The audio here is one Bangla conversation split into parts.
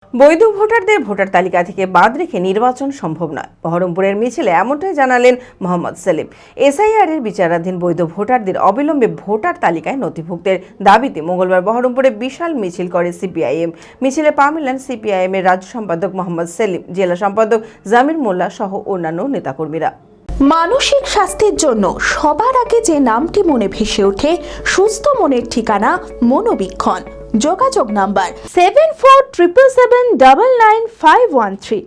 বৈধ ভোটারদের ভোটার তালিকা থেকে বাদ রেখে নির্বাচন সম্ভব নয়। বহরমপুরের মিছিলে এমনটাই জানালেন মোহাম্মদ সেলিম। এসআইআর এর বিচারাধীন বৈধ ভোটারদের অবিলম্বে ভোটার তালিকায় নথিভুক্তের দাবিতে মঙ্গলবার বহরমপুরে বিশাল মিছিল করে সিপিআইএম। মিছিলে পা মেলান সিপিআইএম এর রাজ্য সম্পাদক মোহাম্মদ সেলিম, জেলা সম্পাদক জামির মোল্লা সহ অন্যান্য নেতাকর্মীরা। মানসিক স্বাস্থ্যের জন্য সবার আগে যে নামটি মনে ভেসে ওঠে, সুস্থ মনের ঠিকানা মনোবীক্ষণ। যোগাযোগ নাম্বার 7477799513।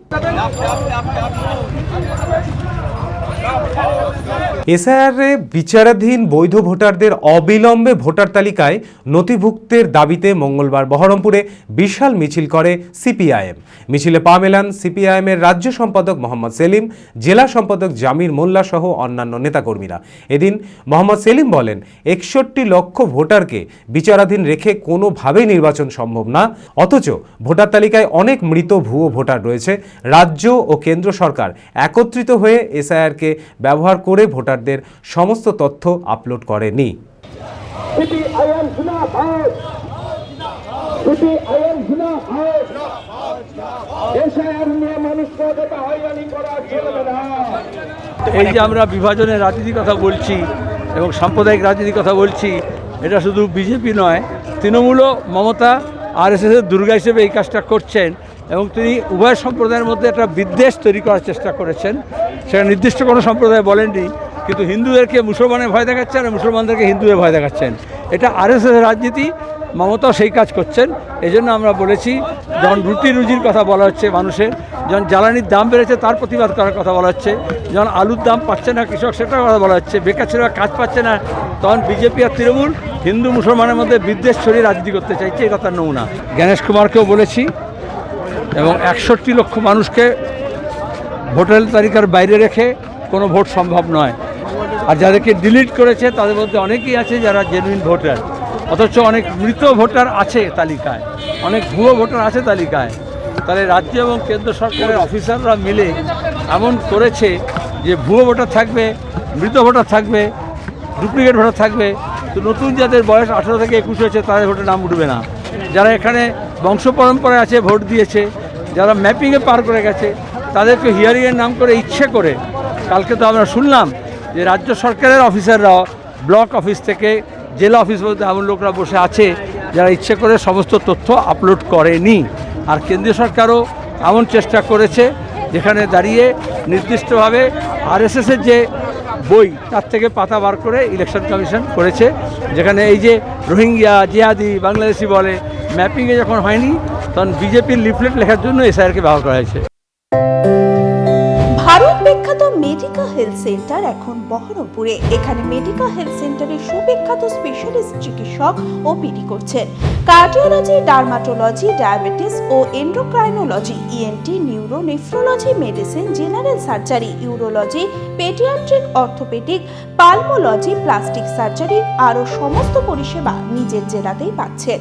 এসআইআরে বিচারাধীন বৈধ ভোটারদের অবিলম্বে ভোটার তালিকায় নথিভুক্তের দাবিতে মঙ্গলবার বহরমপুরে বিশাল মিছিল করে সিপিআইএম। মিছিলে পা মেলান সিপিআইএমের রাজ্য সম্পাদক মোহাম্মদ সেলিম, জেলা সম্পাদক জামির মোল্লা সহ অন্যান্য নেতাকর্মীরা। এদিন মোহাম্মদ সেলিম বলেন, 61 লক্ষ ভোটারকে বিচারাধীন রেখে কোনোভাবেই নির্বাচন সম্ভব না। অথচ ভোটার তালিকায় অনেক মৃত ভুয়ো ভোটার রয়েছে। রাজ্য ও কেন্দ্র সরকার একত্রিত হয়ে এসআইআরকে ব্যবহার করে ভোটারদের সমস্ত তথ্য আপলোড করেনি। এই যে আমরা বিভাজনের রাজনীতির কথা বলছি এবং সাম্প্রদায়িক রাজনীতির কথা বলছি, এটা শুধু বিজেপি নয়, তৃণমূলও মমতা আরএসএসের দুর্গা হিসেবে এই কাজটা করছেন এবং তিনি উভয় সম্প্রদায়ের মধ্যে একটা বিদ্বেষ তৈরি করার চেষ্টা করেছেন। সেটা নির্দিষ্ট কোনো সম্প্রদায় বলেননি, কিন্তু হিন্দুদেরকে মুসলমানের ভয় দেখাচ্ছেন আর মুসলমানদেরকে হিন্দুদের ভয় দেখাচ্ছেন। এটা আরএসএসের রাজনীতি, মমতাও সেই কাজ করছেন। এই জন্য আমরা বলেছি, যখন রুজির কথা বলা হচ্ছে মানুষের, যখন জ্বালানির দাম বেড়েছে তার প্রতিবাদ করার কথা বলা হচ্ছে, যখন আলুর দাম পাচ্ছে না কৃষক সেটার কথা বলা হচ্ছে, বেকার ছেলেরা কাজ পাচ্ছে না, তখন বিজেপি আর তৃণমূল হিন্দু মুসলমানের মধ্যে বিদ্বেষ ছড়িয়ে রাজনীতি করতে চাইছে। এটা তার নমুনা। গণেশ কুমারকেও বলেছি এবং 61 লক্ষ মানুষকে ভোটার তালিকার বাইরে রেখে কোনো ভোট সম্ভব নয়। আর যাদেরকে ডিলিট করেছে তাদের মধ্যে অনেকেই আছে যারা জেনুইন ভোটার, অথচ অনেক মৃত ভোটার আছে তালিকায়, অনেক ভুয়ো ভোটার আছে তালিকায়। তাহলে রাজ্য এবং কেন্দ্র সরকারের অফিসাররা মিলে এমন করেছে যে ভুয়ো ভোটার থাকবে, মৃত ভোটার থাকবে, ডুপ্লিকেট ভোটার থাকবে। তো নতুন যাদের বয়স 18 থেকে 21 হয়েছে তাদের ভোটের নাম উঠবে না। যারা এখানে বংশ পরম্পরায় আছে, ভোট দিয়েছে, যারা ম্যাপিংয়ে পার করে গেছে, তাদেরকে হিয়ারিংয়ের নাম করে ইচ্ছে করে, কালকে তো আমরা শুনলাম যে রাজ্য সরকারের অফিসাররাও ব্লক অফিস থেকে জেলা অফিস পর্যন্ত এমন লোকরা বসে আছে যারা ইচ্ছে করে সমস্ত তথ্য আপলোড করেনি। আর কেন্দ্রীয় সরকারও এমন চেষ্টা করেছে যেখানে দাঁড়িয়ে নির্দিষ্টভাবে আরএসএসের যে বই তার থেকে পাতা বার করে ইলেকশন কমিশন করেছে, যেখানে এই যে রোহিঙ্গা, জিহাদি, বাংলাদেশি বলে, ম্যাপিংয়ে যখন হয়নি তখন বিজেপির লিফলেট লেখার জন্য এসআইআরকে ব্যবহার করা হয়েছে। ভারত বিখ্যাত মেডিকা হেলথ সেন্টার এখন বহরমপুরে। এখানে মেডিকা হেলথ সেন্টারে সুবিখ্যাত স্পেশালিস্ট চিকিৎসক ওপিডি করছেন। কার্ডিওলজি, ডার্মাটোলজি, ডায়াবেটিস ও endocrinology, ENT, neuro, nephrology, medicine, general surgery, urology, paediatric, orthopaedic, pulmonology, plastic surgery আরও সমস্ত পরিষেবা নিজের জেলাতেই পাচ্ছেন।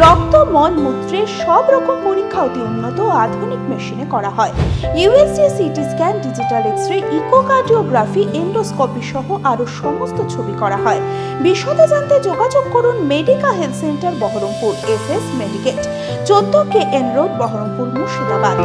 রক্ত, মল, মূত্রের সব রকম পরীক্ষা অতি উন্নত ও আধুনিক মেশিনে করা হয়। USG, CT scan, digital X-ray, echocardiography, endoscopy সহ আরও সমস্ত ছবি করা হয়। বিশদে জানতে যোগাযোগ করুন Medica health centre Baharampur, SS Medicate, 14 KN road, Baharampur, Murshidabad.